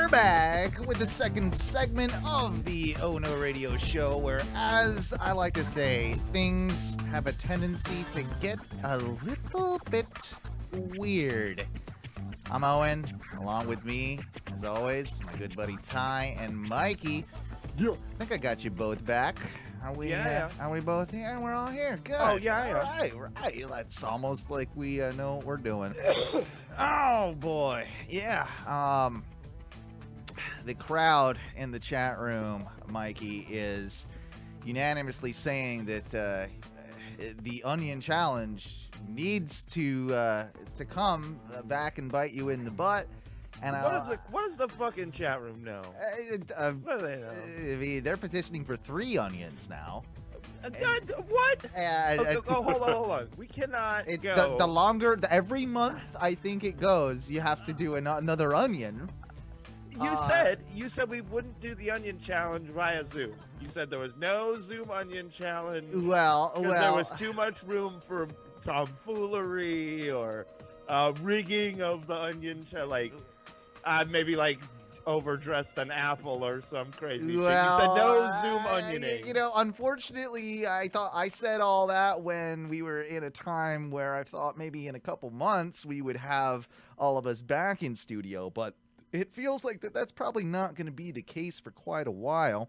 We're back with the second segment of the Ohno radio show where, as I like to say, things have a tendency to get a little bit weird. I'm Owen, along with me, as always, my good buddy Ty and Mikey. Yeah. I think I got you both back. Are we both here? We're all here. Good. Oh, yeah. Right. That's almost like we know what we're doing. Oh, boy. Yeah. The crowd in the chat room, Mikey, is unanimously saying that the Onion Challenge needs to come back and bite you in the butt. And what does the fucking chat room know? What do they know? I mean, they're petitioning for 3 onions now. What? Hold on. We cannot It's go. the longer, every month I think it goes, you have to do another onion. You said we wouldn't do the onion challenge via Zoom. You said there was no Zoom onion challenge. Well, there was too much room for tomfoolery or rigging of the onion challenge. Maybe like overdressed an apple or some crazy thing. You said no Zoom onioning. You know, unfortunately, I thought I said all that when we were in a time where I thought maybe in a couple months we would have all of us back in studio, but it feels like that's probably not going to be the case for quite a while.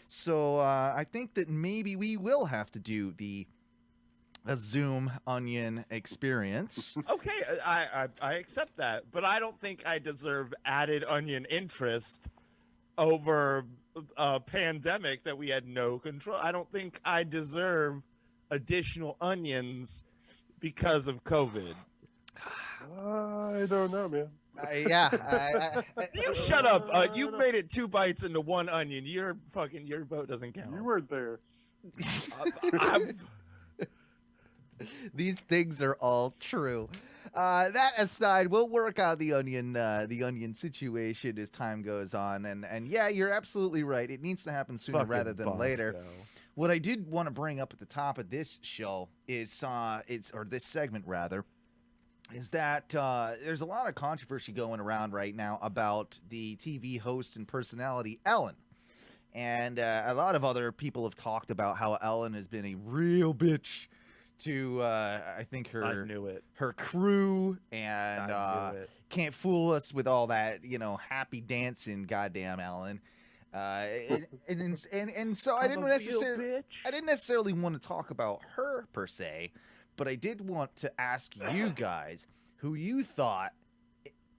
So I think that maybe we will have to do a Zoom onion experience. Okay, I accept that, but I don't think I deserve added onion interest over a pandemic that we had no control. I don't think I deserve additional onions because of COVID. I don't know, man. You shut up. You made it 2 bites into 1 onion. Your vote doesn't count. You weren't there. These things are all true. That aside, we'll work out the onion situation as time goes on. And yeah, you're absolutely right. It needs to happen sooner rather than later. What I did want to bring up at the top of this show is this segment rather, is that there's a lot of controversy going around right now about the TV host and personality Ellen. And a lot of other people have talked about how Ellen has been a real bitch to I think her crew, and can't fool us with all that, happy dancing, goddamn Ellen. And so I didn't necessarily want to talk about her per se, but I did want to ask you guys who you thought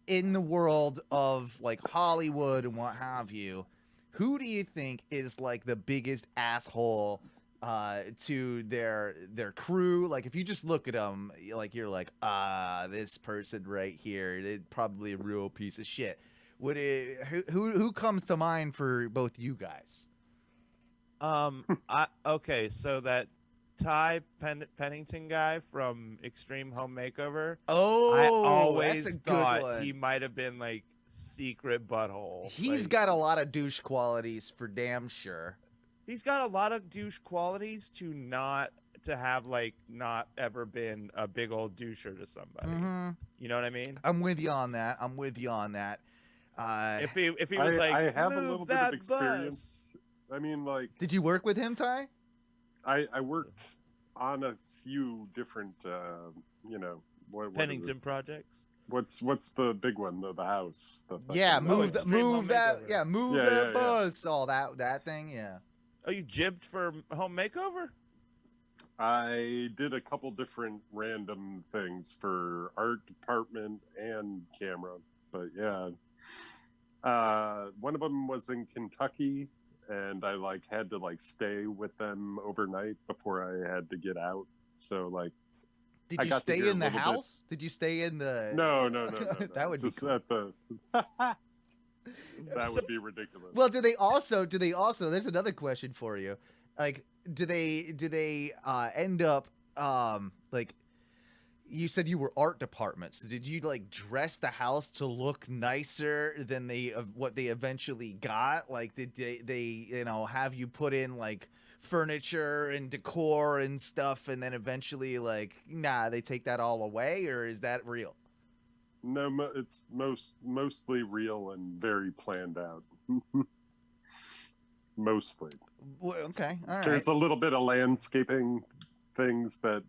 in the world of like Hollywood and what have you, who do you think is like the biggest asshole to their crew? Like, if you just look at them, like, you're like, this person right here, is probably a real piece of shit. Who comes to mind for both you guys? Okay, so that Ty Pennington guy from Extreme Home Makeover. Oh, I always that's a thought good one. he might have been like secret butthole. He's got a lot of douche qualities for damn sure. He's got a lot of douche qualities to have like not ever been a big old doucher to somebody. Mm-hmm. You know what I mean? I'm with you on that. If he was like, I have a move little bit that of experience. I mean, like, did you work with him, Ty? I worked on a few different, what Pennington projects. What's the big one? The house. Yeah, move that Yeah. bus, all that thing. Yeah. Oh, you jibbed for Home Makeover? I did a couple different random things for art department and camera, but yeah. One of them was in Kentucky, and I had to stay with them overnight before I had to get out. So did you stay in the house? Did you stay in the? No. That would just be cool. That would be ridiculous. Well, do they also? There's another question for you. Like, do they end up you said you were art departments. Did you dress the house to look nicer than what they eventually got? Like, did they have you put in furniture and decor and stuff, and then eventually they take that all away, or is that real? No, it's mostly real and very planned out. Mostly. Well, okay, all right. There's a little bit of landscaping things that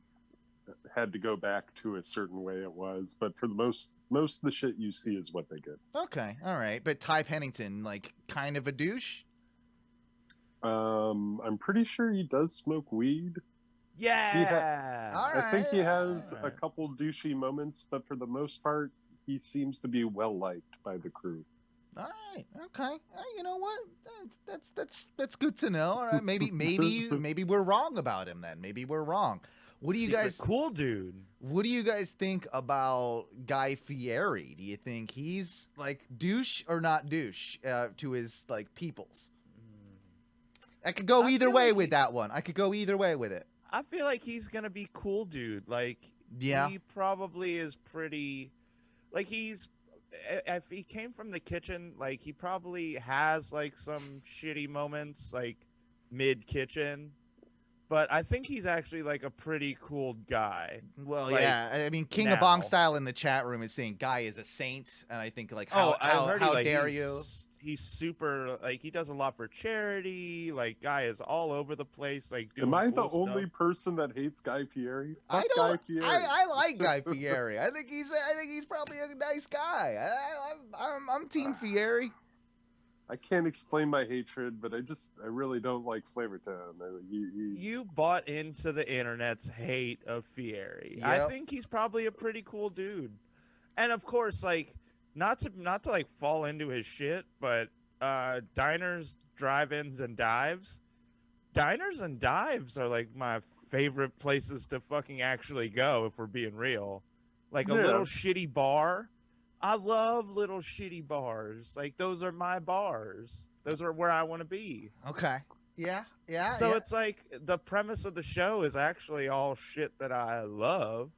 had to go back to a certain way it was, but for the most of the shit you see is what they get. Okay, all right. But Ty Pennington, like, kind of a douche? I'm pretty sure he does smoke weed. Yeah. All I think he has Alright. a couple douchey moments, but for the most part, he seems to be well liked by the crew. All right, okay. You know what? That's good to know. All right, maybe we're wrong about him then. Maybe we're wrong. What do you Secret guys cool dude? What do you guys think about Guy Fieri? Do you think he's like douche or not douche to his like peoples? I could go I either feel way like with that one. I could go either way with it. I feel like he's gonna be cool dude. Like, Yeah. he probably is pretty. Like, if he came from the kitchen, like, he probably has like some shitty moments, like mid kitchen. But I think he's actually like a pretty cool guy. Well, Like, yeah. I mean, King of now. Bong Style in the chat room is saying Guy is a saint, and I think like how dare you? He's super, like, he does a lot for charity. Like, Guy is all over the place. Like, doing Am I cool the only stuff. person that hates Guy Fieri? I Fuck don't. Guy Fieri. I like Guy Fieri. I think he's probably a nice guy. I'm Team Fieri. I can't explain my hatred, but I really don't like Flavortown. You bought into the internet's hate of Fieri. I Yep. think he's probably a pretty cool dude. And of course, like, not to like fall into his shit, but diners, drive-ins, and dives. Diners and dives are like my favorite places to fucking actually go, if we're being real. Like a Yeah. little shitty bar. I love little shitty bars. Like, those are my bars. Those are where I want to be. Okay. Yeah. Yeah. So yeah. it's like the premise of the show is actually all shit that I love.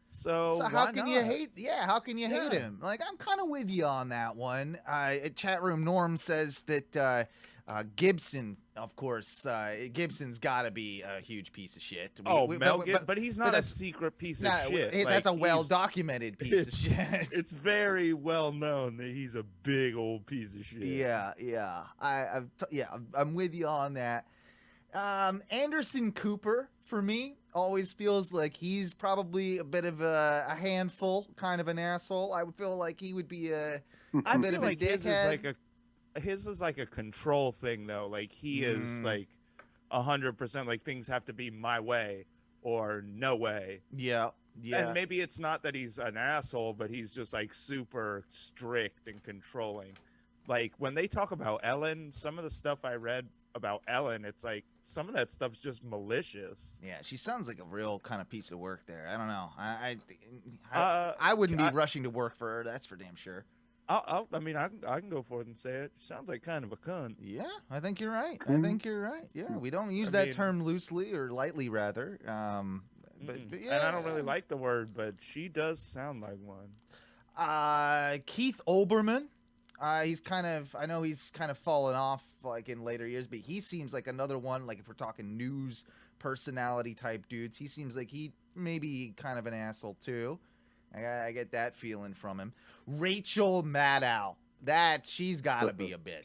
So how why can you not? hate? Yeah, how can you hate Yeah. him? Like, I'm kind of with you on that one. Chat room Norm says that Gibson, of course, Gibson's got to be a huge piece of shit. Mel Gibson, but he's not a that's- secret piece of Nah, shit. that's Like, a he's- well-documented piece of shit. It's very well known that he's a big old piece of shit. Yeah. I'm with you on that. Anderson Cooper, for me, always feels like he's probably a bit of a handful, kind of an asshole. I would feel like he would be a I bit feel of a like dickhead. his is like a control thing though. Like, he is like 100% like, things have to be my way or no way. Yeah. And maybe it's not that he's an asshole, but he's just like super strict and controlling. Like, when they talk about Ellen, some of the stuff I read about Ellen, it's like some of that stuff's just malicious. Yeah, she sounds like a real kind of piece of work there. I don't know. Uh, I wouldn't be rushing to work for her. That's for damn sure. I can go forward and say it. She sounds like kind of a cunt. Yeah, I think you're right. I think you're right. Yeah, we don't use that mean- term loosely or lightly, rather. But yeah. And I don't really like the word, but she does sound like one. Keith Olbermann. He's kind of, I know he's kind of fallen off like in later years, but he seems like another one. Like, if we're talking news personality type dudes, he seems like he may be kind of an asshole too. I get that feeling from him. Rachel Maddow, she's got to be a bitch.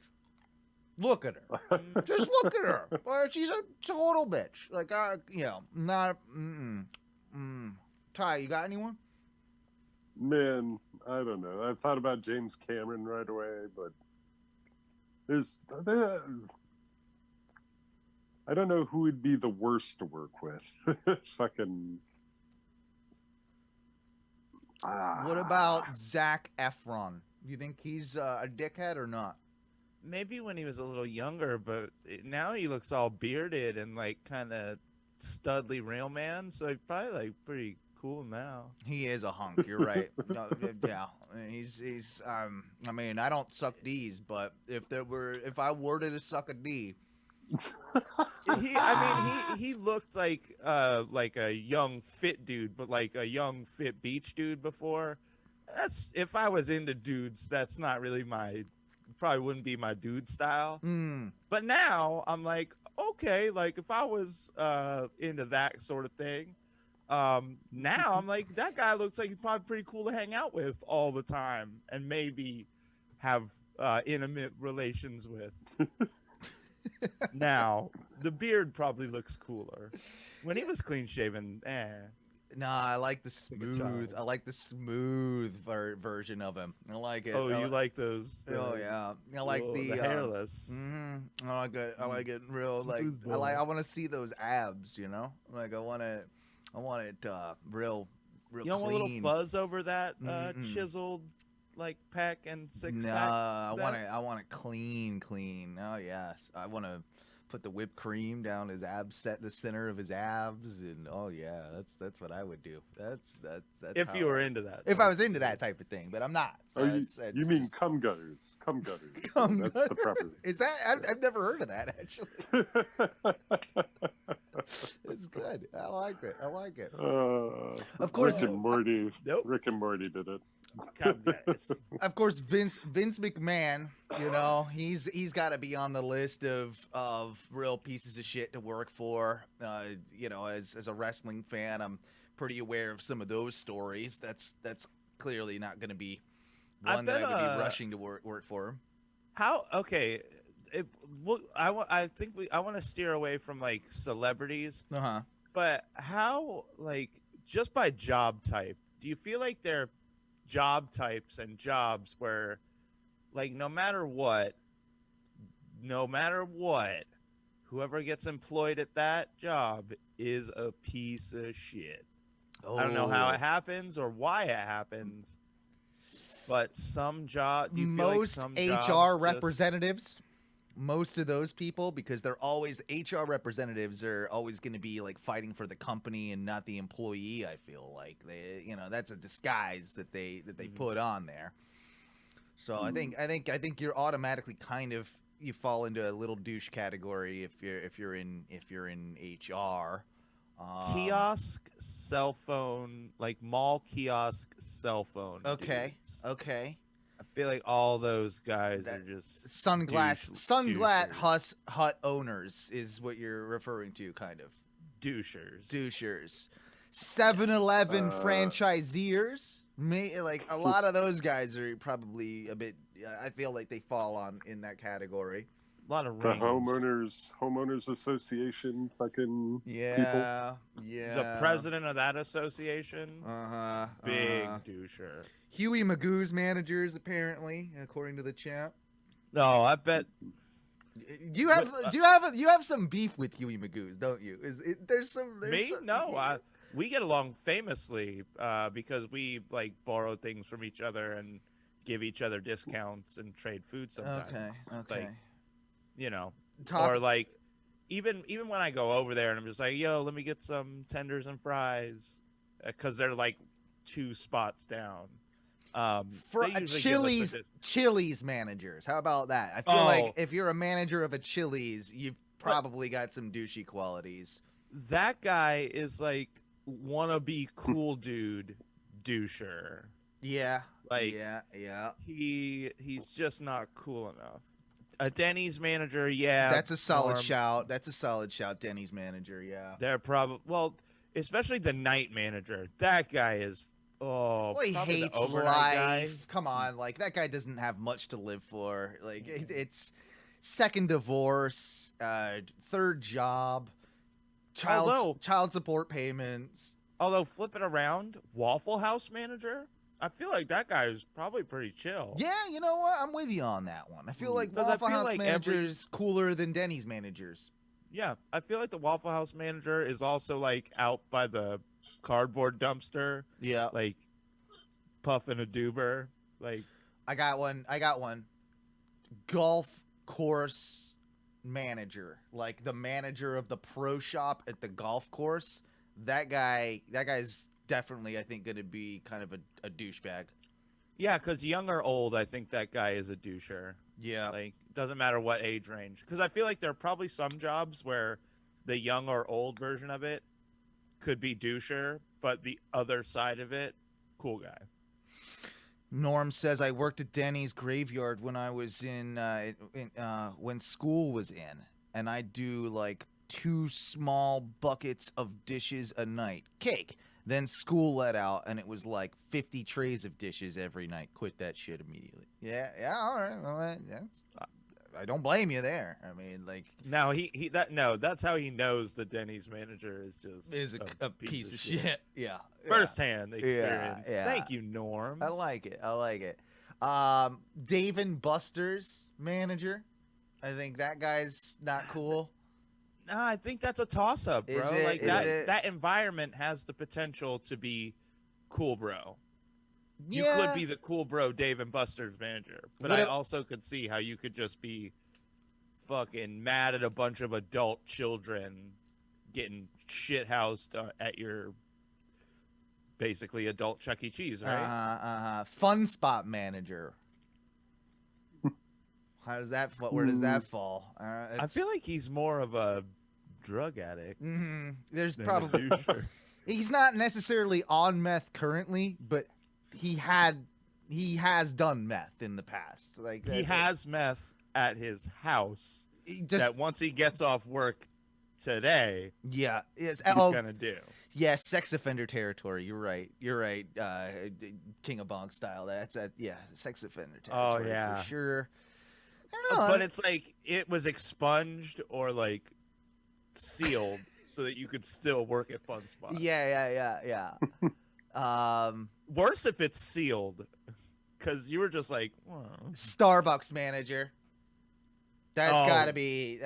Look at her. Just look at her. Well, she's a total bitch. Like, not. Ty, you got anyone? Man, I don't know. I thought about James Cameron right away, but I don't know who would be the worst to work with. Fucking. What about Zac Efron? Do you think he's a dickhead or not? Maybe when he was a little younger, but now he looks all bearded and like kind of studly real man. So he's probably like pretty cool now. He is a hunk. You're right. Yeah, he's. I mean, I don't suck D's, but if I were to suck a D, He looked like a young fit dude, but like a young fit beach dude before. That's, if I was into dudes, that's not really probably wouldn't be my dude style. But now I'm like, okay, like if I was into that sort of thing, Now I'm like, that guy looks like he's probably pretty cool to hang out with all the time and maybe have intimate relations with. Now, the beard probably looks cooler. When he was clean shaven, Nah, I like the Like a child. smooth. I like the smooth version of him. I like it. Oh, you like those? Oh yeah, I like the hairless. I like it. I like it real. Like Smooth boy. I want to see those abs. You know, like I want it real You don't want a clean. little fuzz over that Mm-mm. chiseled like pec and six No, pack. I want it clean. Oh yes, I want to put the whipped cream down his abs, set the center of his abs, and oh yeah, that's what I would do. That's If how you were into that. if I was into that type of thing, but I'm not. So you it's mean just- cum gutters? Cum gutters. Cum That's the gutters? proper. Is that I've never heard of that actually. It's good. I like it. Of course- Rick and Morty. Nope. Rick and Morty did it. God, guys. Of course, Vince McMahon, you know, he's got to be on the list of real pieces of shit to work for. You know, as a wrestling fan, I'm pretty aware of some of those stories. That's clearly not going to be I one that bet, I would be rushing to work for him. How? Okay. I want to steer away from like celebrities, but how, like, just by job type, do you feel like there are job types and jobs where, like, no matter what, whoever gets employed at that job is a piece of shit? I don't know how it happens or why it happens, but some job, Most some HR jobs just- representatives, most of those people, because they're always HR representatives are always going to be like fighting for the company and not the employee. I feel like they, you know, that's a disguise that they put on there. So I think you're automatically kind of, you fall into a little douche category if you're in HR. Kiosk, cell phone, like mall kiosk, cell phone. Okay. dudes. Okay. I feel like all those guys are just Sunglass hut owners is what you're referring to, kind of. douchers. 7-Eleven franchiseers, like a lot of those guys are probably a bit. I feel like they fall in that category. A lot of The rings. homeowners association, fucking Yeah. The president of that association, big doucher. Huey Magoo's managers, apparently, according to the chat. No, I bet. You have some beef with Huey Magoo's, don't you? There's some. No, we get along famously because we like borrow things from each other and give each other discounts and trade food sometimes. Okay. Like, you know, or like even when I go over there and I'm just like, yo, let me get some tenders and fries, because they're like 2 spots down. For they a usually give us Chili's managers, how about that? I feel like if you're a manager of a Chili's, you've probably got some douchey qualities. That guy is like wannabe cool dude doucher. Yeah. Like, yeah. He's just not cool enough. A Denny's manager, yeah. That's a solid shout. Denny's manager, yeah. They're probably, especially the night manager. That guy is, he probably hates the overnight life. guy. Come on, like that guy doesn't have much to live for. Like it's second divorce, third job, child support payments. Although flip it around, Waffle House manager, I feel like that guy is probably pretty chill. Yeah, you know what? I'm with you on that one. I feel like Because I Waffle feel House like managers cooler than Denny's managers. Yeah, I feel like the Waffle House manager is also like out by the cardboard dumpster. Yeah. Like puffing a doober. Like, I got one. Golf course manager, like the manager of the pro shop at the golf course. That guy's definitely, I think, going to be kind of a douchebag. yeah, because young or old, I think that guy is a doucher. Yeah. Like, doesn't matter what age range. Because I feel like there are probably some jobs where the young or old version of it could be doucher, but the other side of it, cool guy. Norm says, I worked at Denny's graveyard when I was when school was in, and I do like 2 small buckets of dishes a night. Cake. Then school let out, and it was like 50 trays of dishes every night. Quit that shit immediately. Yeah, all right. Well, I don't blame you there. I mean, like, Now that's how he knows the Denny's manager is a piece of shit. Yeah. Firsthand experience. Yeah. Thank you, Norm. I like it. Dave and Buster's manager. I think that guy's not cool. No, I think that's a toss-up, bro. Is it? Like Is that environment has the potential to be cool, bro. You Yeah. could be the cool bro Dave and Buster's manager, but What I if- also could see how you could just be fucking mad at a bunch of adult children getting shithoused at your basically adult Chuck E. Cheese, right? Fun spot manager. How does that? Where does that fall? I feel like he's more of a drug addict. There's than a probably doucher. he's not necessarily on meth currently, but he has done meth in the past. Like He has meth at his house he just that once he gets off work today, yeah. It's, he's oh gonna do. yeah, sex offender territory. You're right. King of Bonk style. That's sex offender territory. yeah. for sure. I don't know. But it's like it was expunged or like sealed so that you could still work at Fun Spot. Yeah. Worse if it's sealed, because you were just like, well, Starbucks manager. That's Oh. gotta be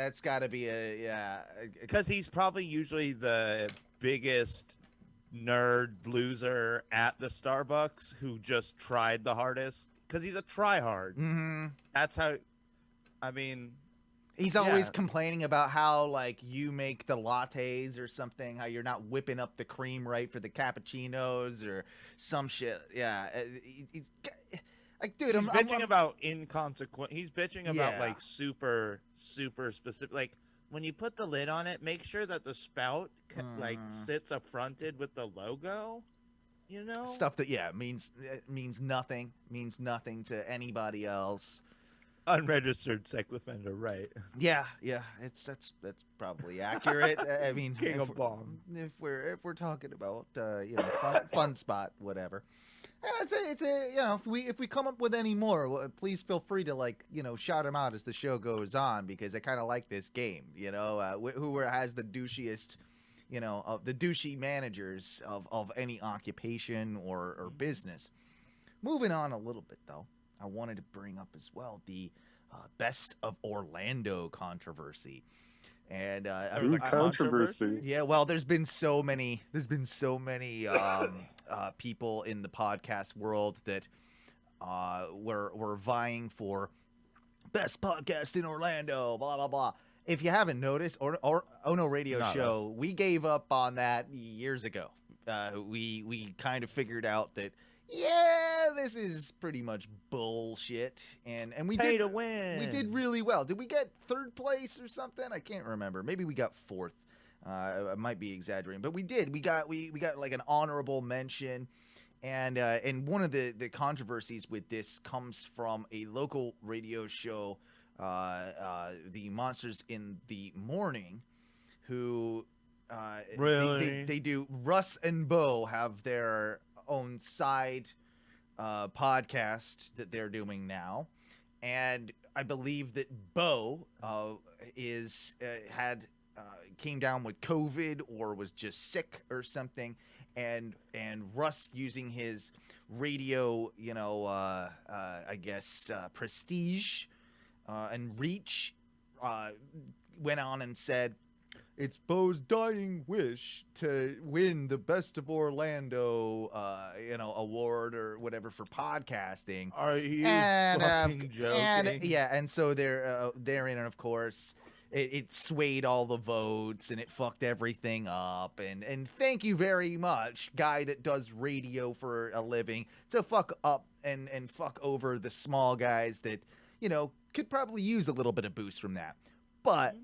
a because he's probably usually the biggest nerd loser at the Starbucks who just tried the hardest because he's a tryhard. Mm-hmm. That's how. I mean, He's always Yeah. complaining about how like you make the lattes or something, how you're not whipping up the cream right for the cappuccinos or some shit. Yeah, he's like, dude, he's bitching about inconsequent. He's bitching about Yeah. like super specific. Like when you put the lid on it, make sure that the spout like sits affronted with the logo. You know, stuff that means nothing to anybody else. unregistered sex offender, right? Yeah, that's probably accurate. I mean, King if of bomb. If we're talking about fun spot, whatever. And it's a if we come up with any more, please feel free to shout them out as the show goes on, because I kind of like this game. Who has the douchiest, of the douchey managers of any occupation or business. Moving on a little bit though, I wanted to bring up as well the Best of Orlando controversy. And controversy. yeah, well, there's been so many people in the podcast world that were vying for best podcast in Orlando, blah blah blah. If you haven't noticed, or Ohno Radio Not Show, we gave up on that years ago. We kind of figured out that this is pretty much bullshit, and we Pay did to win. we did really well. Did we get third place or something? I can't remember. Maybe we got fourth. I might be exaggerating, but we did. We got like an honorable mention, and one of the controversies with this comes from a local radio show, the Monsters in the Morning, who Really? they do. Russ and Bo have their own side podcast that they're doing now, and I believe that Bo came down with COVID or was just sick or something, and Russ, using his radio I guess prestige and reach, went on and said, it's Bo's dying wish to win the Best of Orlando, award or whatever for podcasting. Are you And fucking joking? and so therein, of course, it swayed all the votes and it fucked everything up. And thank you very much, guy that does radio for a living, to fuck up and fuck over the small guys that could probably use a little bit of boost from that. But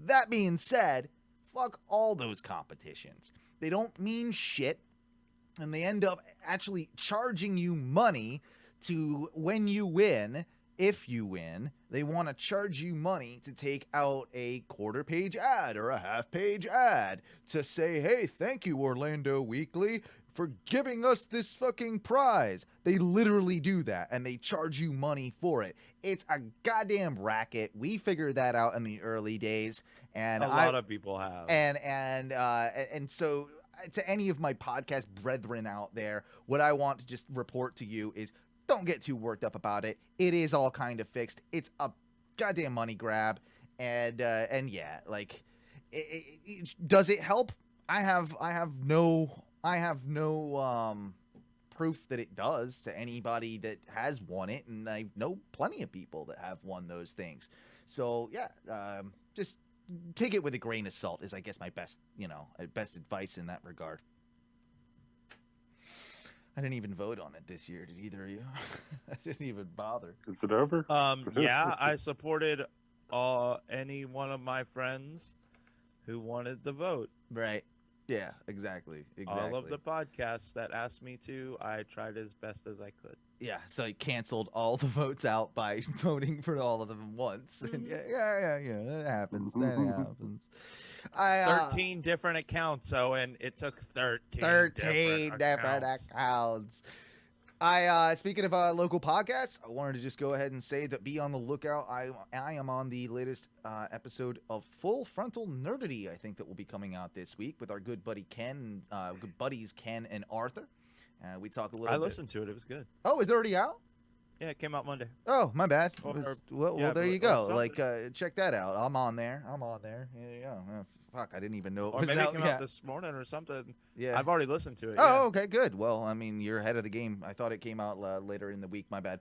that being said, fuck all those competitions. They don't mean shit, and they end up actually charging you money to, when you win, if you win, they want to charge you money to take out a quarter-page ad or a half-page ad to say, hey, thank you, Orlando Weekly, for giving us this fucking prize. They literally do that, and they charge you money for it. It's a goddamn racket. We figured that out in the early days, and A lot of people have. And so to any of my podcast brethren out there, what I want to just report to you is don't get too worked up about it. It is all kind of fixed. It's a goddamn money grab, and yeah, like, does it help? I have no proof that it does to anybody that has won it, and I know plenty of people that have won those things. So yeah, just take it with a grain of salt is, I guess, my best advice in that regard. I didn't even vote on it this year. Did either of you? I didn't even bother. Is it over? Yeah, I supported any one of my friends who wanted the vote. Right. Yeah, exactly. All of the podcasts that asked me to, I tried as best as I could. Yeah, so I canceled all the votes out by voting for all of them once. And yeah, that happens. That happens. 13 different accounts, Owen. It took 13 different accounts. Speaking of local podcasts, I wanted to just go ahead and say that be on the lookout. I am on the latest episode of Full Frontal Nerdity, I think, that will be coming out this week with our good buddies Ken and Arthur. We talk a little bit. I listened to it. It was good. Oh, is it already out? Yeah, it came out Monday. Oh, my bad. Yeah, there you go. something. Check that out. I'm on there. Yeah, yeah. Fuck, I didn't even know it Or was maybe out. it came out this morning or something. Yeah. I've already listened to it. Oh, okay, good. Well, I mean, you're ahead of the game. I thought it came out later in the week. My bad.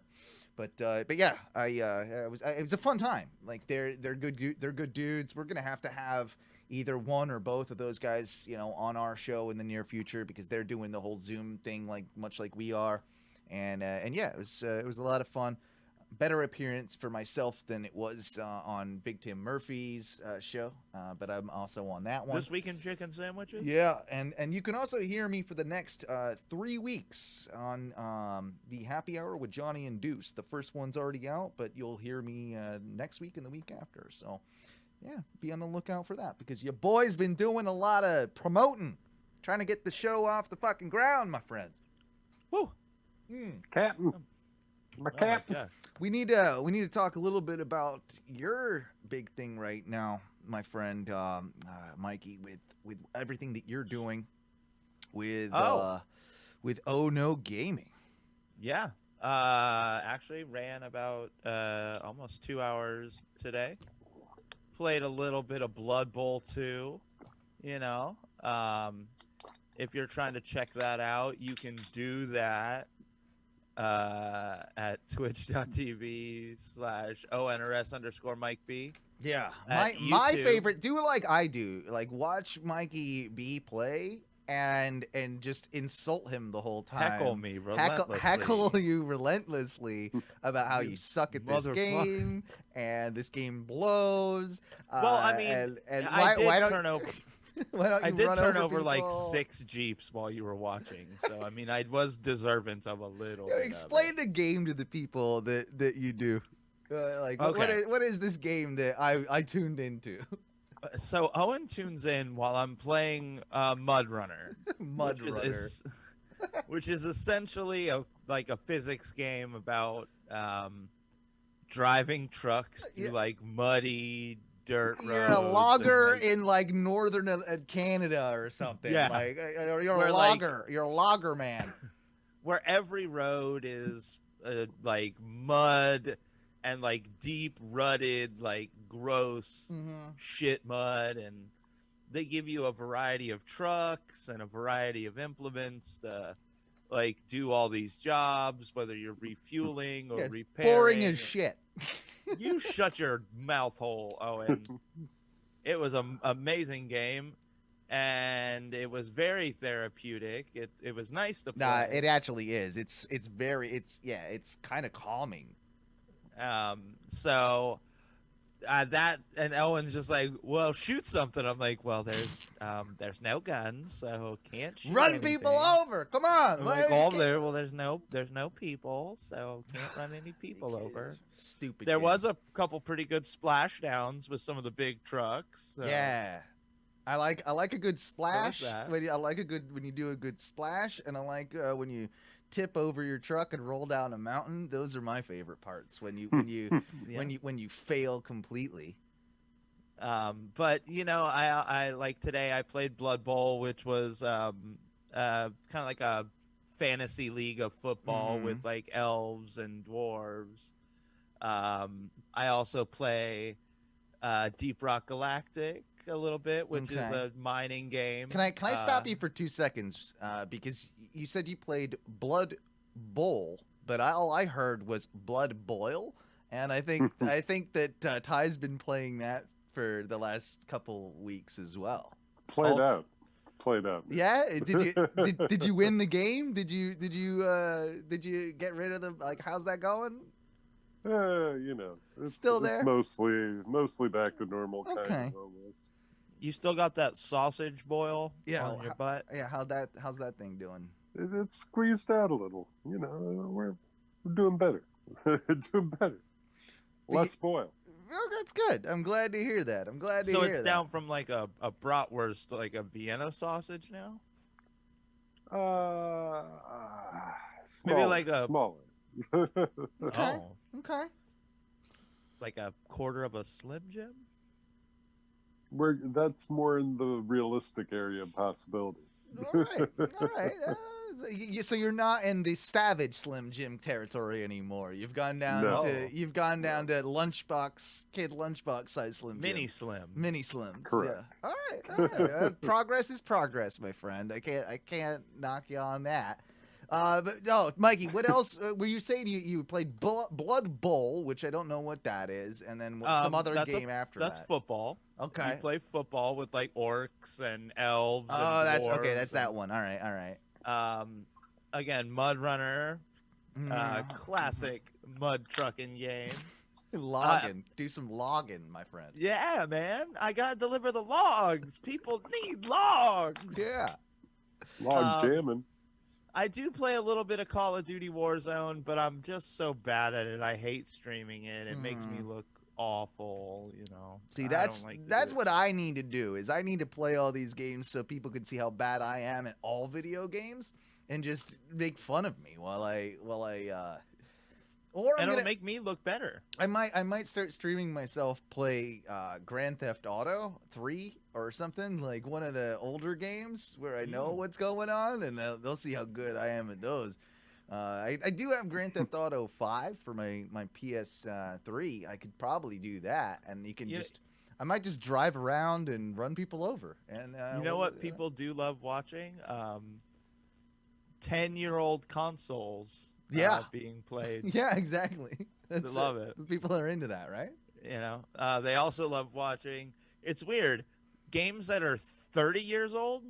But yeah, it was a fun time. Like they're good dudes. We're gonna have to have either one or both of those guys, on our show in the near future, because they're doing the whole Zoom thing much like we are. And yeah, it was a lot of fun. Better appearance for myself than it was on Big Tim Murphy's show, but I'm also on that one. This Week in Chicken Sandwiches? Yeah, and you can also hear me for the next 3 weeks on the Happy Hour with Johnny and Deuce. The first one's already out, but you'll hear me next week and the week after. So, yeah, be on the lookout for that, because your boy's been doing a lot of promoting, trying to get the show off the fucking ground, my friends. Woo! Captain. My captain. Oh my gosh. We need to talk a little bit about your big thing right now, my friend Mikey, with everything that you're doing with Ohno Gaming. Yeah. Actually ran about almost 2 hours today. Played a little bit of Blood Bowl 2, if you're trying to check that out, you can do that at twitch.tv/ONRS_Mike B. Yeah, At my YouTube. favorite. Do it like I do. Like, watch Mikey B play and just insult him the whole time. Heckle me relentlessly. Heckle you relentlessly about how you suck at this Motherfucker. game and this game blows. Well, I mean, and I did why don't turn over. why don't you I did run turn over like people? 6 Jeeps while you were watching, so I mean, I was deserving of a little. bit of Explain it. the game to the people that you do. Like, Okay. what is this game that I tuned into? So Owen tunes in while I'm playing Mud Runner. Mud which Runner. Is, which is essentially a physics game about driving trucks through Yeah. like muddy dirt roads. You're a and, logger like, in like northern Canada or something. Yeah. Like, or you're Where, a like- logger. You're a logger man. where every road is like mud and like deep rutted, like gross Mm-hmm. shit mud, and they give you a variety of trucks and a variety of implements to like do all these jobs, whether you're refueling or Yeah, it's repairing. boring as shit. You shut your mouth hole, Owen. It was an amazing game, and it was very therapeutic. It was nice to play. Nah, it actually is. It's kind of calming. So that and Owen's just like, well, shoot something. I'm like, well, there's no guns, so can't shoot Run anything. people over. Come on. I'm Why like, always oh, can't- there's no people, so can't run any people over. Stupid. There game. was a couple pretty good splashdowns with some of the big trucks. So. Yeah. I like a good splash. that. When you do a good splash, and I like when you tip over your truck and roll down a mountain. Those are my favorite parts when you Yeah. when you fail completely. But I like today I played Blood Bowl, which was kind of like a fantasy league of football Mhm. with like elves and dwarves. I also play Deep Rock Galactic a little bit, which is Okay. a mining game. Can I stop you for 2 seconds? Because you said you played Blood Bowl, but all I heard was Blood Boil, and I think that Ty's been playing that for the last couple weeks as well. Played out. Played out. Yeah, did you win the game? Did you get rid of the how's that going? It's Still there? It's mostly back to normal kind Okay. of almost. You still got that sausage boil on your butt? Yeah, how's that thing doing? It's squeezed out a little. We're doing better. Doing better. Less boil. Oh, that's good. I'm glad to hear that. So it's down from like a bratwurst to like a Vienna sausage now? Smaller, like a- smaller. Okay. Oh, Okay. like a quarter of a Slim Jim? That's more in the realistic area of possibility. All right. So you're not in the savage Slim Jim territory anymore. You've gone down No. to lunchbox size Slim Jim. Mini Slim. Mini Slims. Correct. Yeah. All right. Progress is progress, my friend. I can't knock you on that. But no, Mikey, what else were you saying? You played Blood Bowl, which I don't know what that is, and then some other game after That's that. football. Okay. You play football with like orcs and elves. Oh, and that's okay. dwarves That's that one. All right. Again, Mud Runner, Mm. classic mud trucking game. Logging. Do some logging, my friend. Yeah, man, I gotta deliver the logs. People need logs. Yeah. Log jamming. I do play a little bit of Call of Duty Warzone, but I'm just so bad at it. I hate streaming it. It makes me look awful, See, I that's don't like to that's do it. what I need to do. Is I need to play all these games so people can see how bad I am at all video games and just make fun of me while I or I'm And gonna it'll make me look better. I might start streaming myself play Grand Theft Auto 3 or something, like one of the older games where I know what's going on, and they'll see how good I am at those. I do have Grand Theft Auto 5 for my PS3. I could probably do that, and you can I might just drive around and run people over. And You know what people do love watching? 10-year-old consoles being played. Yeah, exactly. They love it. People are into that, right? They also love watching. It's weird. Games that are 30 years old,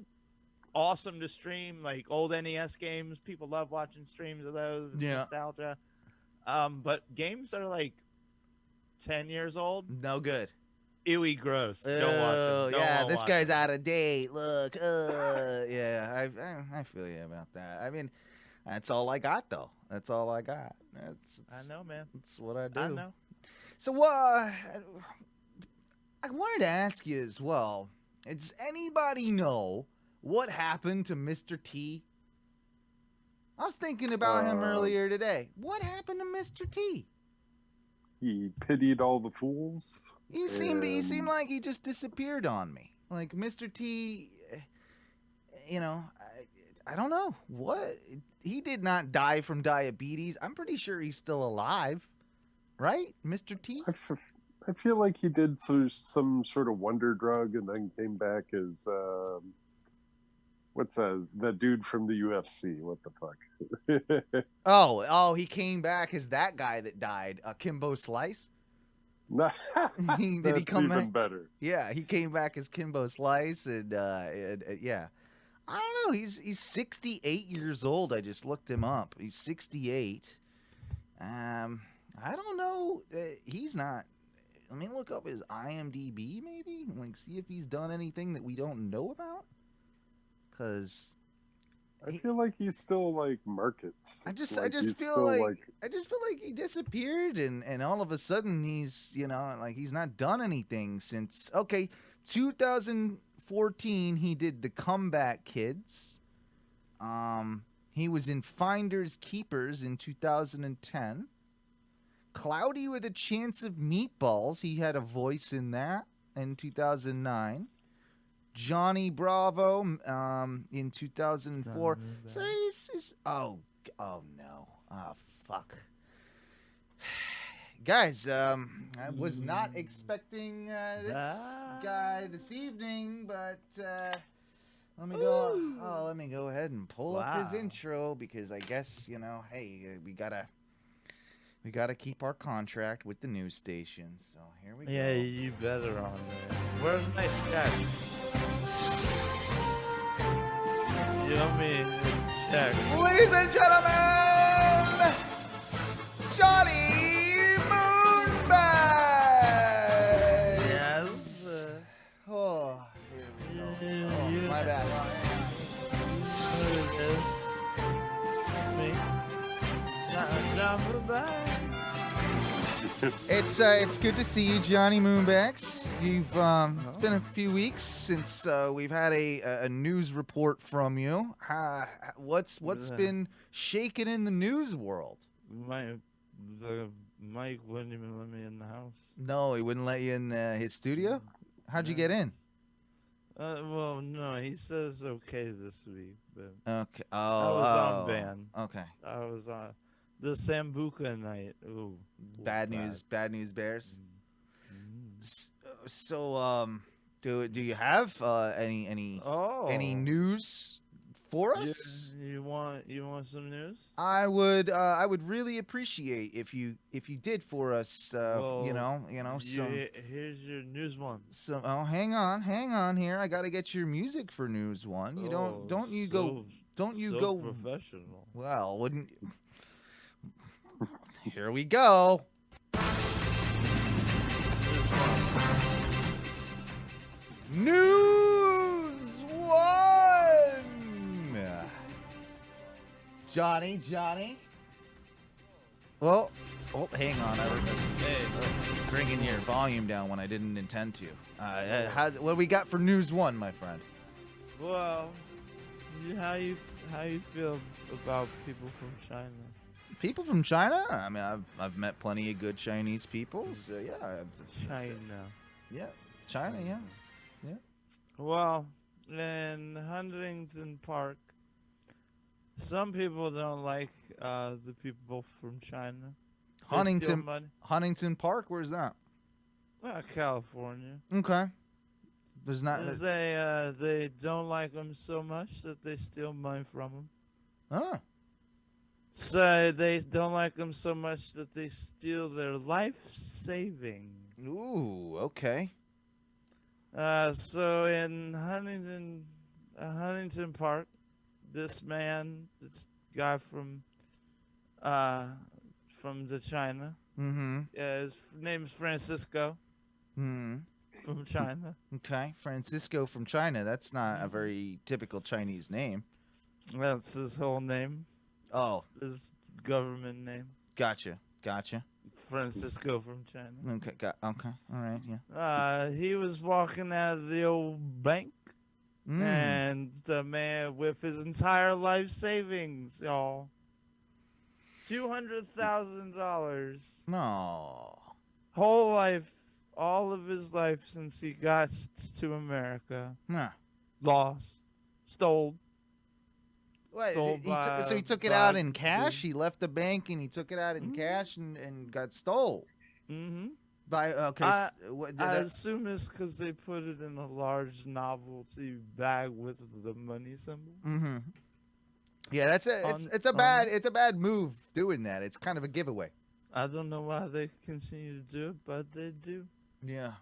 awesome to stream. Like old NES games, people love watching streams of those. It's nostalgia. But games that are like 10 years old, No good. ewy, gross. Don't watch Oh, them. Don't yeah, wanna this watch guy's them. out of date. Look, yeah, I feel you about that. I mean, that's all I got, though. That's all I got. I know, man. That's what I do. I know. So, I wanted to ask you as well. Does anybody know what happened to Mr. T? I was thinking about him earlier today. What happened to Mr. T? He pitied all the fools. He seemed like he just disappeared on me. Like Mr. T, I don't know what. He did not die from diabetes. I'm pretty sure he's still alive, right, Mr. T? I feel like he did some sort of wonder drug and then came back as what's that dude from the UFC? What the fuck? Oh, he came back as that guy that died, Kimbo Slice. Nah, Did he that's come even back? better. Yeah, he came back as Kimbo Slice, and yeah. I don't know. He's 68 years old. I just looked him up. He's 68. I don't know. He's not let me look up his IMDb, maybe, like see if he's done anything that we don't know about. Cause I feel like he still like markets. I just he's feel still, like he disappeared, and all of a sudden he's like he's not done anything since 2014 he did The Comeback Kids. He was in Finders Keepers in 2010. Cloudy with a Chance of Meatballs, he had a voice in that in 2009. Johnny Bravo in 2004. So he's oh no. Oh fuck. Guys, I was not expecting this guy this evening, but let me go ahead and pull up his intro because I guess, hey, we gotta keep our contract with the news station. So here we go. Yeah, you better on there. Where's my check? Give me a check. Ladies and gentlemen, Johnny Moonbags. Yes. Oh, here we go. Oh, my bad. It's good to see you, Johnny Moonbags. You've it's been a few weeks since we've had a news report from you. What's been shaking in the news world? Mike wouldn't even let me in the house. No, he wouldn't let you in his studio. How'd you get in? Well, no, he says okay this week, but Okay. Oh, I was on ban. Okay. I was on the Sambuca night. Ooh, Bad news Bears. So, do you have any news for us? You want some news? I would really appreciate if you did for us. Well, some. Here's your news one. So, hang on here. I gotta get your music for news one. You don't you go professional. Well, wouldn't. Here we go. News one. Johnny. Well, hang on. Just bringing your volume down when I didn't intend to. What do we got for news one, my friend? Well, how you feel about people from China? People from China? I mean, I've met plenty of good Chinese people. So yeah. China. Yeah, China. Yeah. Well, in Huntington Park, some people don't like the people from China. Huntington Park. Where's that? California. Okay. There's not. They don't like them so much that they steal money from them. Oh. So they don't like them so much that they steal their life savings. Ooh, okay. So in Huntington Park, this guy from the China. Mm-hmm. His name's Francisco. Hmm. From China. Okay, Francisco from China. That's not a very typical Chinese name. That's his whole name. Oh. His government name. Gotcha. Francisco from China. Okay, all right, yeah. He was walking out of the old bank, and the man with his entire life savings, y'all, $200,000. No. Whole life, all of his life since he got to America. Nah. Lost, stole. What? So he took it out in cash. He left the bank and he took it out in cash and got stole. Mm-hmm. I assume it's because they put it in a large novelty bag with the money symbol. Mm-hmm. Yeah, it's a bad move doing that. It's kind of a giveaway. I don't know why they continue to do it, but they do. Yeah.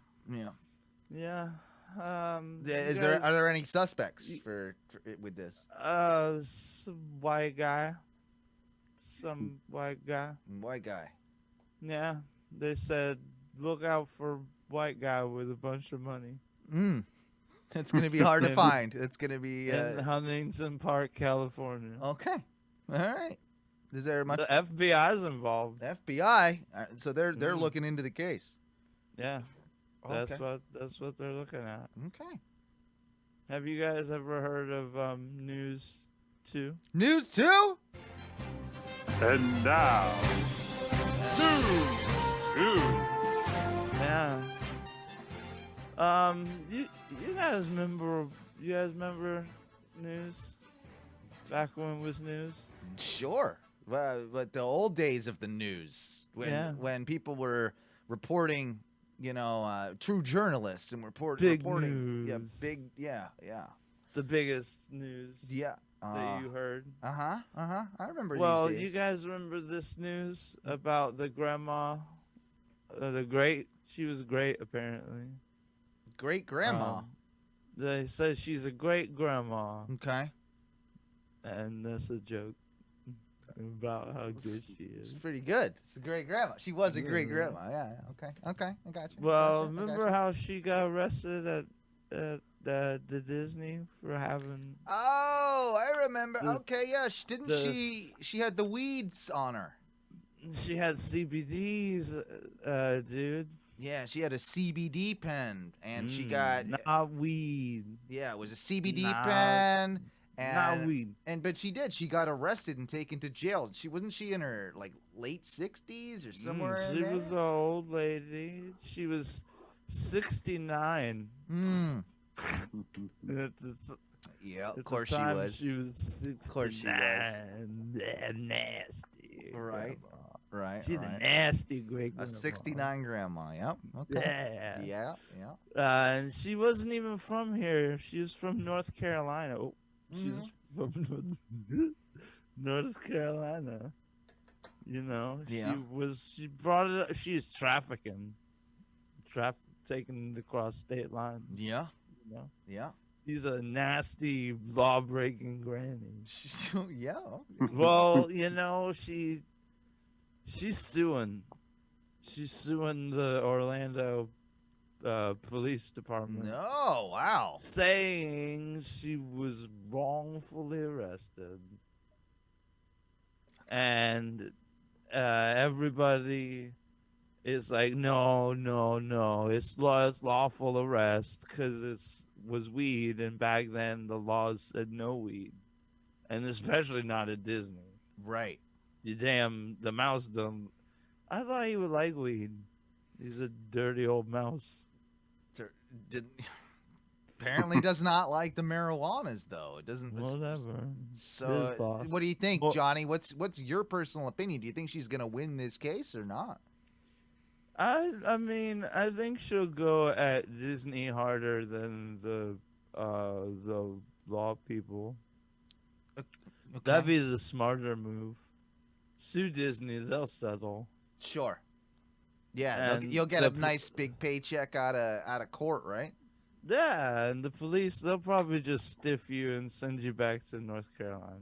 Are there any suspects for with this? Some white guy. White guy. White guy. Yeah, they said look out for white guy with a bunch of money It's gonna be hard to In- find. It's gonna be in Huntington Park, California. okay. All right. Is there much The FBI's involved. FBI? So they're Mm. looking into the case. Yeah, that's Okay. what they're looking at. Okay. Have you guys ever heard of News 2? News 2? And now, News 2. Yeah. You guys remember News? Back when it was News? Sure. But the old days of the news, when people were reporting, true journalists and Big reporting, news. yeah, The biggest news yeah. that you heard. I remember Well, these days. you guys remember this news about the grandma, she was great apparently. Great grandma. They said she's a great grandma, Okay. and that's a joke about how good she It's is. pretty good. It's a great grandma. She was a great Yeah. grandma. Yeah. Okay. I got you. Well, Gotcha, I remember gotcha. how she got arrested at the Disney for having? Oh, I remember. The- Okay, yeah. Didn't the- she had the weeds on her? She had CBDs, dude. Yeah, she had a CBD pen, and she got not weed, yeah, it was a CBD Nah. pen, not and weed. but she got arrested and taken to jail. Wasn't she in her like late 60s or somewhere? She in was an old lady. She was 69. there? At the Yeah, of At course the she time, was. She was 69. Of course she was. Nasty. Right. grandma. Right. She's a right. nasty great A grandma. 69 grandma. Yep. Okay. Yeah. Yeah. And she wasn't even from here. She was from North Carolina. Oh, she's from North Carolina. You know, Yeah. she brought it up. She's trafficking. Taking it across state line. Yeah. You know? Yeah. She's a nasty, law-breaking granny. Yeah. Well, you know, she's suing. She's suing the Orlando police department, No. Wow. saying she was wrongfully arrested, and everybody is like, no, it's lawful arrest because it was weed, and back then the laws said no weed, and especially not at Disney. Right. The mouse don't. I thought he would like weed. He's a dirty old mouse. Apparently does not like the marijuanas though. It doesn't. Whatever. So, His boss. what do you think, Well- Johnny? What's your personal opinion? Do you think she's gonna win this case or not? I mean, I think she'll go at Disney harder than the law people. That'd be the smarter move. Sue Disney, they'll settle. Sure. Yeah, And you'll get the a nice big paycheck out of court, right? Yeah, and the police, they'll probably just stiff you and send you back to North Carolina.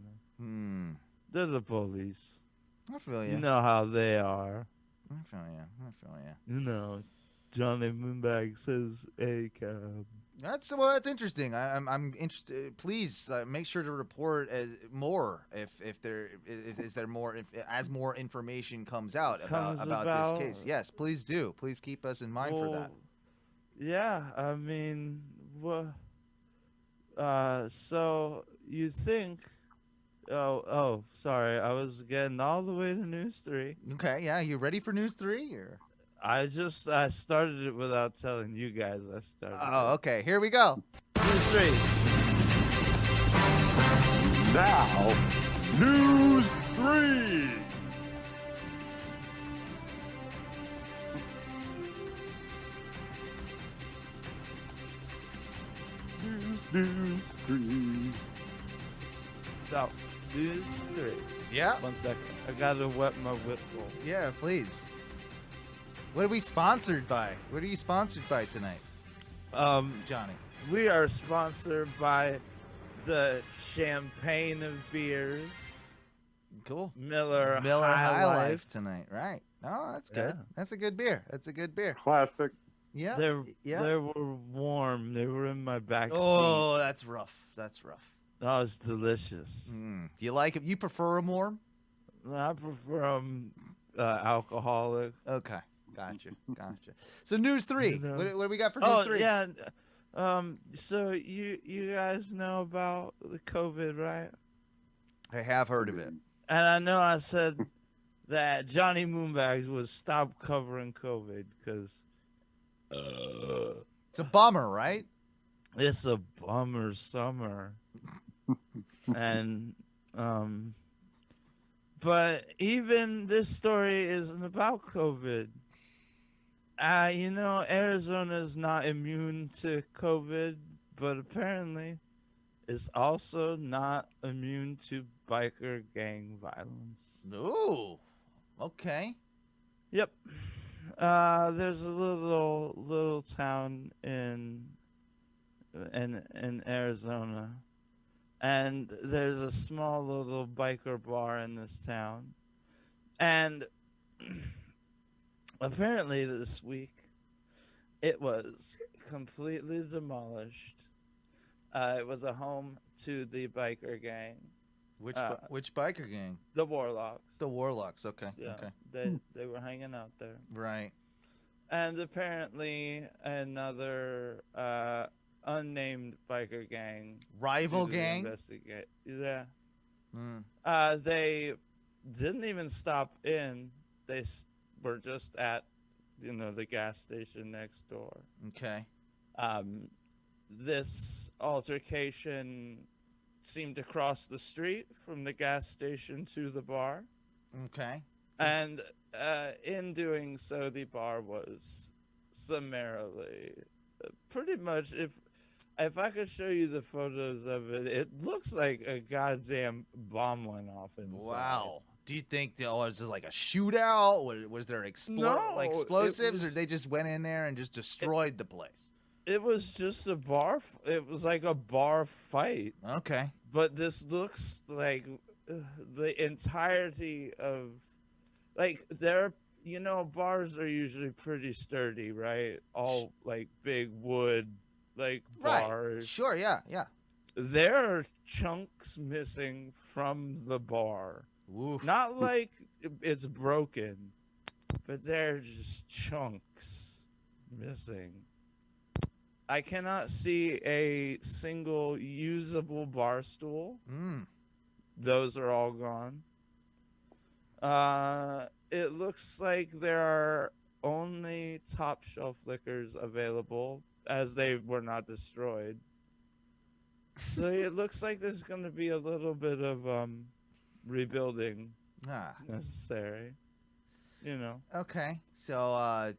They're the police. I feel you. You know how they are. I feel you. You know, Johnny Moonbags says a cab. That's interesting. I'm interested. Please make sure to report more if there is more as more information comes out about this case. Yes, please do. Please keep us in mind for that. Yeah, I mean, so you think? Oh, sorry, I was getting all the way to News 3. Okay, yeah, you ready for News 3 or? I started it without telling you guys I started. Oh, okay. Here we go. News 3. Now, News 3. News 3. So, News 3. Yeah. 1 second. I gotta wet my whistle. Yeah, please. What are we sponsored by? What are you sponsored by tonight, Johnny? We are sponsored by the champagne of beers, Cool. Miller Miller High High Life. Life tonight, right? Oh, that's good. Yeah. That's a good beer. That's a good beer. Classic. Yeah. They were warm. They were in my back seat. Oh, that's rough. That's rough. That was delicious. You like them? You prefer them warm? I prefer them alcoholic. Okay. Gotcha. So news 3. You know. What do we got for news 3? Yeah. So you guys know about the COVID, right? I have heard of it. And I know I said that Johnny Moonbags would stop covering COVID because It's a bummer, right? it's a bummer summer. And but even this story isn't about COVID. Arizona is not immune to COVID, but apparently it's also not immune to biker gang violence. Ooh. Okay. Yep. There's a little town in Arizona, and there's a small little biker bar in this town, and apparently this week it was completely demolished. It was a home to the biker gang, Which biker gang? the Warlocks. The Warlocks. Okay. Yeah, Okay. they were hanging out there. Right. And apparently another unnamed biker gang. Rival due to the gang. investigate. Yeah. Mm. They didn't even stop in. They were just at, the gas station next door. Okay. This altercation seemed to cross the street from the gas station to the bar. Okay. And in doing so, the bar was summarily, pretty much, if I could show you the photos of it, it looks like a goddamn bomb went off inside. Wow. Do you think was it like a shootout? Was there No, explosives, or they just went in there and just destroyed the place? It was just a bar. It was like a bar fight. Okay. But this looks like the entirety of, bars are usually pretty sturdy, right? All like big wood, bars. Right. Sure. Yeah. Yeah. There are chunks missing from the bar. Oof. Not like it's broken, but they're just chunks missing. I cannot see a single usable bar stool. Those are all gone. It looks like there are only top shelf liquors available, as they were not destroyed. So it looks like there's going to be a little bit of rebuilding necessary. Okay. So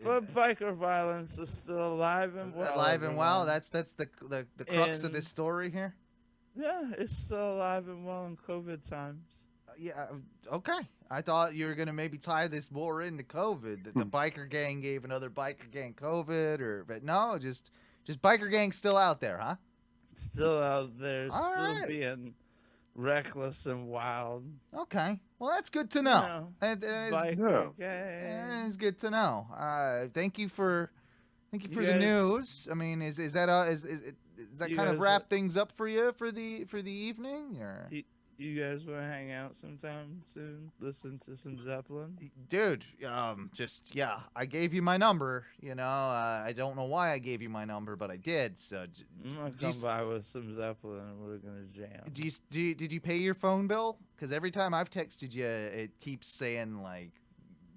But biker violence is still alive and well. alive and well. everyone. That's the crux of this story here. Yeah, it's still alive and well in COVID times. Yeah. Okay. I thought you were gonna maybe tie this more into COVID. That the biker gang gave another biker gang COVID, but no, just biker gang still out there, huh? Still out there, All still right. being reckless and wild. Okay. Well, that's good to know. That is, Biker that gang. is good to know. Thank you for the guys- news. I mean, is that is that You kind of guys- wrap things up for you for the evening, or? You guys want to hang out sometime soon? Listen to some Zeppelin? Dude, I gave you my number. I don't know why I gave you my number, but I did. So, I'm gonna come by with some Zeppelin and we're gonna jam. did you pay your phone bill? Because every time I've texted you, it keeps saying like,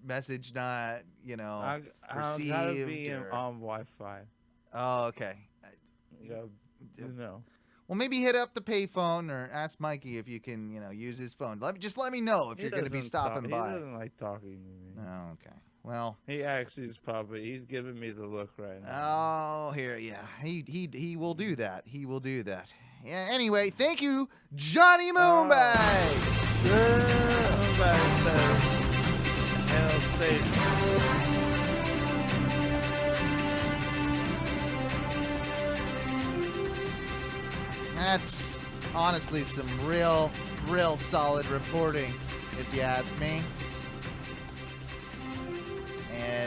message not, I gotta received. be or- on Wi-Fi. Oh, okay. Well, maybe hit up the payphone or ask Mikey if you can, use his phone. Let me know if He you're going to be doesn't stopping by. He doesn't like talking to me. Oh, okay. Well. He actually is he's giving me the look right now. Oh, here, yeah. He will do that. He will do that. Yeah. Anyway, thank you, Johnny Moonbags. Moonbags says, Hail Satan. That's honestly some real solid reporting, if you ask me.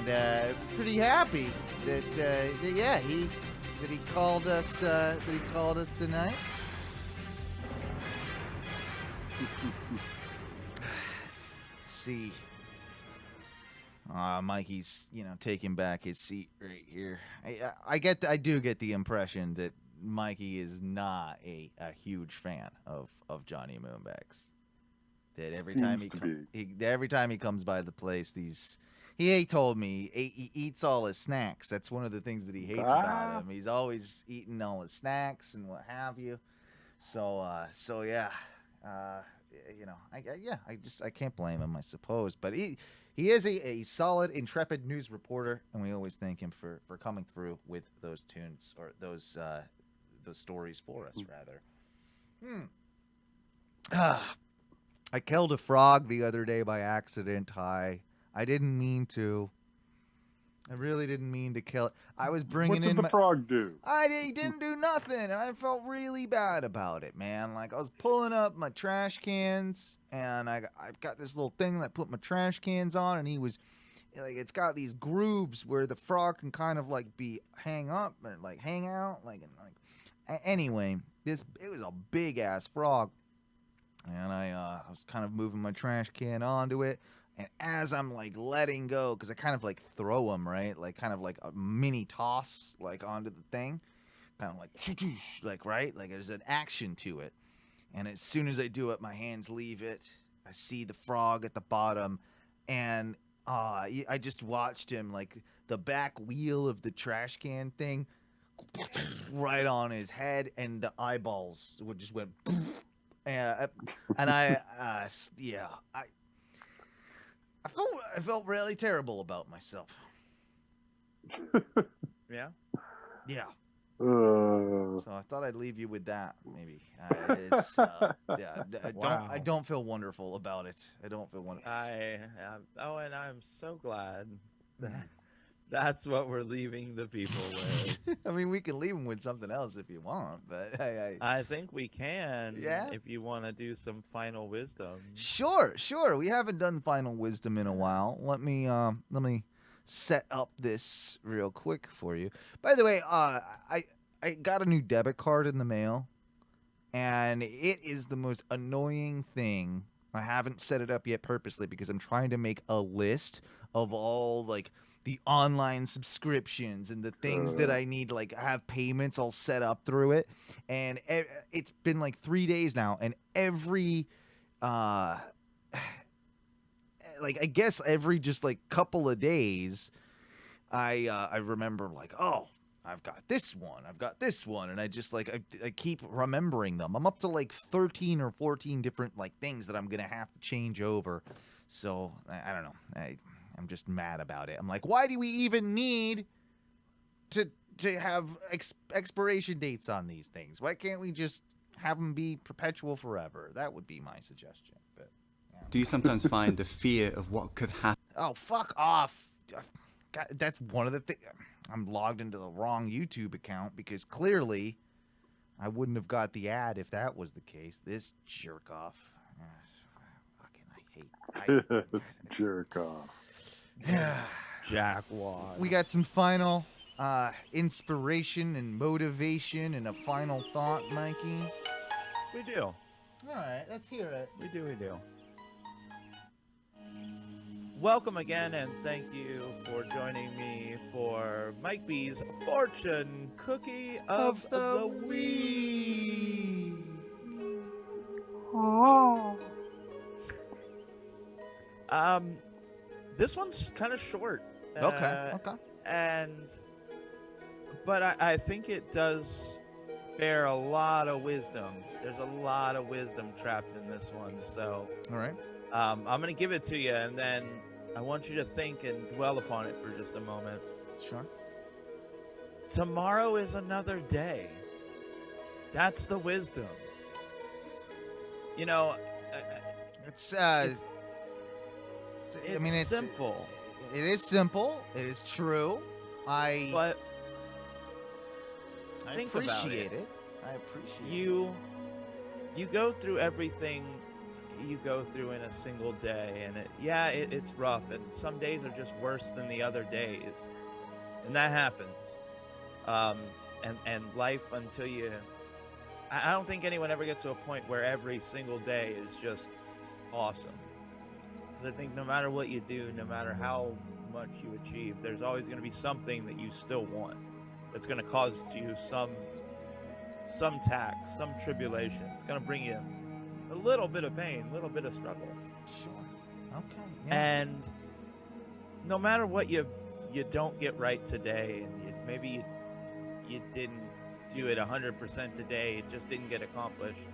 and pretty happy that he called us tonight. See, Mikey's taking back his seat right here. I do get the impression that Mikey is not a huge fan of Johnny Moonbags. That every time he comes by the place, he told me he eats all his snacks. That's one of the things that he hates about him. He's always eating all his snacks and what have you. So yeah, I can't blame him, I suppose. But he is a solid, intrepid news reporter, and we always thank him for coming through with those tunes or those stories for us, rather. I killed a frog the other day by accident. I didn't mean to. I really didn't mean to kill it. I was bringing in. What did the frog do? He didn't do nothing, and I felt really bad about it, man. Like, I was pulling up my trash cans, and I've got this little thing that I put my trash cans on, and he was like, it's got these grooves where the frog can kind of like hang up and like hang out, Anyway, it was a big ass frog. And I was kind of moving my trash can onto it. And as I'm like letting go, because I kind of like throw them, right? Like kind of like a mini toss, like onto the thing. Kind of like, right? Like there's an action to it. And as soon as I do it, my hands leave it. I see the frog at the bottom. And I just watched him, like the back wheel of the trash can thing, right on his head. And the eyeballs just went... I felt really terrible about myself. Yeah. So I thought I'd leave you with that, maybe. Wow. I don't feel wonderful about it. I don't feel wonderful. And I'm so glad that's what we're leaving the people with. I mean, we can leave them with something else if you want, but I think we can. Yeah? If you want to do some final wisdom. Sure. We haven't done final wisdom in a while. Let me set up this real quick for you. By the way, I got a new debit card in the mail, and it is the most annoying thing. I haven't set it up yet purposely because I'm trying to make a list of all like the online subscriptions and the things that I need, like have payments all set up through it. And it's been like 3 days now, and every like I guess every just like couple of days I remember like, oh, I've got this one, and I just like I keep remembering them. I'm up to like 13 or 14 different like things that I'm gonna have to change over. So I don't know. I'm just mad about it. I'm like, why do we even need to have expiration dates on these things? Why can't we just have them be perpetual forever? That would be my suggestion. But yeah. Do you sometimes find the fear of what could happen? Oh, fuck off. God, that's one of the things. I'm logged into the wrong YouTube account because clearly I wouldn't have got the ad if that was the case. This jerk off. Fucking I hate This jerk off. Jackwad. We got some final inspiration and motivation and a final thought, Mikey. We do. All right, let's hear it. We do. Welcome again, and thank you for joining me for Mike B's Fortune Cookie of the Week. Oh. This one's kind of short. Okay. But I think it does bear a lot of wisdom. There's a lot of wisdom trapped in this one. So, All right. I'm going to give it to you, and then I want you to think and dwell upon it for just a moment. Sure. Tomorrow is another day. That's the wisdom. You know, It's it's I mean, it's simple. It is simple. It is true. But I think about appreciate it. it. I appreciate it. You go through everything you go through in a single day, and it's rough, and some days are just worse than the other days, and that happens. And life, until you, I don't think anyone ever gets to a point where every single day is just awesome. Because I think no matter what you do, no matter how much you achieve, there's always going to be something that you still want that's going to cause you some tax, some tribulation. It's going to bring you a little bit of pain, a little bit of struggle. Sure. Okay. Yeah. And no matter what you don't get right today, and maybe you didn't do it 100% today, it just didn't get accomplished.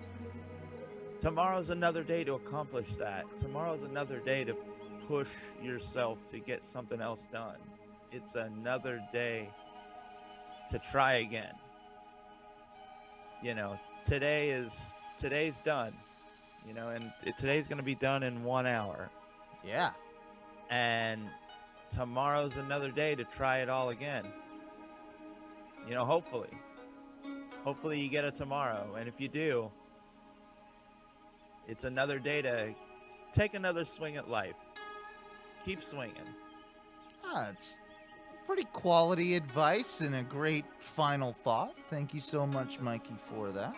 Tomorrow's another day to accomplish that. Tomorrow's another day to push yourself to get something else done. It's another day to try again. You know, today's done, you know, and today's going to be done in 1 hour. Yeah. And tomorrow's another day to try it all again. You know, hopefully you get it tomorrow. And if you do, it's another day to take another swing at life. Keep swinging. It's pretty quality advice and a great final thought. Thank you so much, Mikey, for that.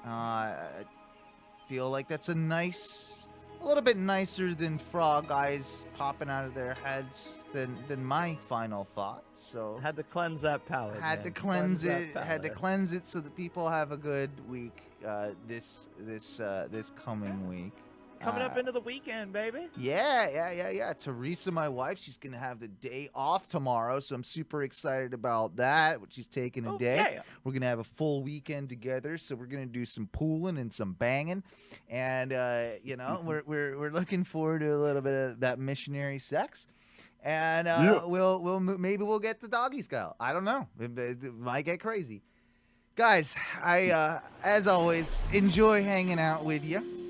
I feel like that's a little bit nicer than frog eyes popping out of their heads than my final thought. So Had to cleanse that palate. had to man. cleanse that it. Had to palate. cleanse it so that people have a good week. This coming week. Coming up into the weekend, baby. Yeah. Teresa, my wife, she's gonna have the day off tomorrow, so I'm super excited about that. She's taking a day. Yeah. We're gonna have a full weekend together, so we're gonna do some pooling and some banging, and you know, we're looking forward to a little bit of that missionary sex, and maybe we'll get the doggy style. I don't know. It might get crazy, guys. I as always enjoy hanging out with you.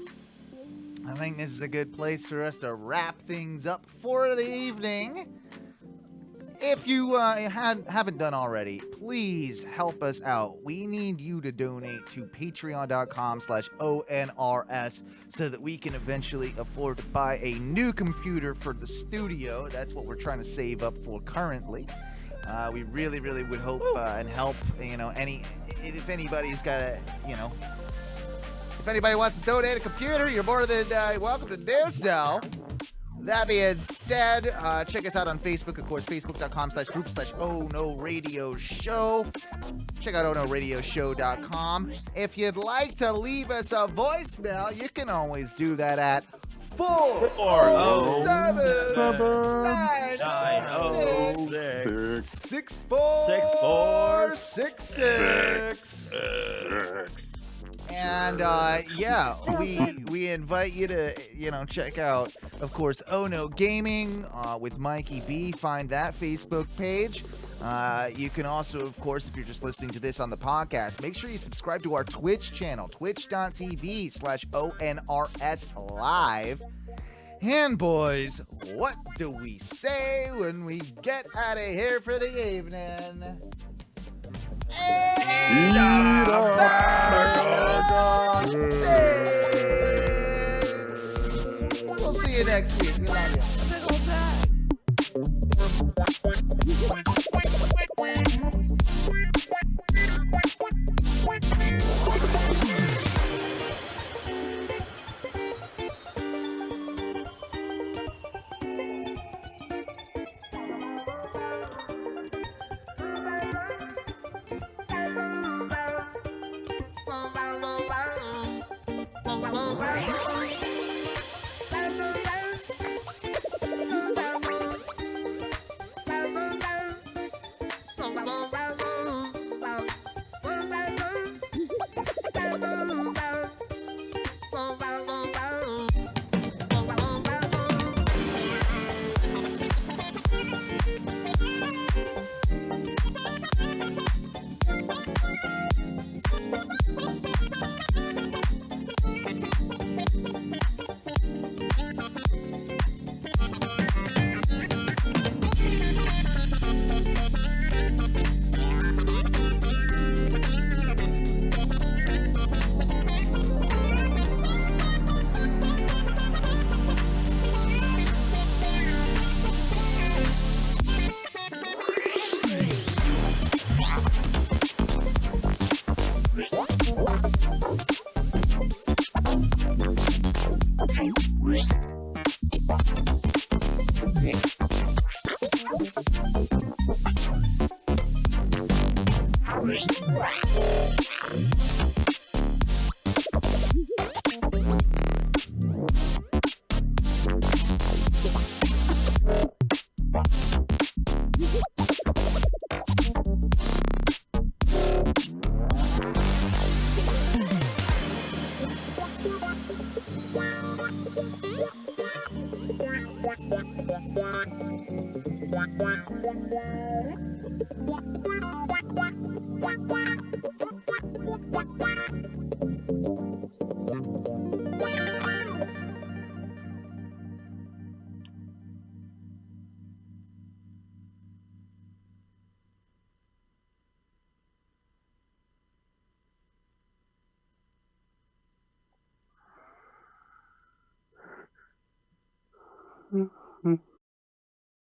I think this is a good place for us to wrap things up for the evening. If you haven't done already, please help us out. We need you to donate to patreon.com/ONRS so that we can eventually afford to buy a new computer for the studio. That's what we're trying to save up for currently. We really would hope and help, you know, if anybody's got a, you know, if anybody wants to donate a computer, you're more than welcome to do so. That being said, check us out on Facebook, of course, facebook.com/group/Ohno Radio Show. Check out OhnoRadioShow.com. If you'd like to leave us a voicemail, you can always do that at 407-906-6466. 6466. And we invite you to, you know, check out, of course, Ohno Gaming with Mikey B. Find that Facebook page. You can also, of course, if you're just listening to this on the podcast, make sure you subscribe to our Twitch channel, twitch.tv/ONRS Live. And boys, what do we say when we get out of here for the evening? We'll see you next week. We love you.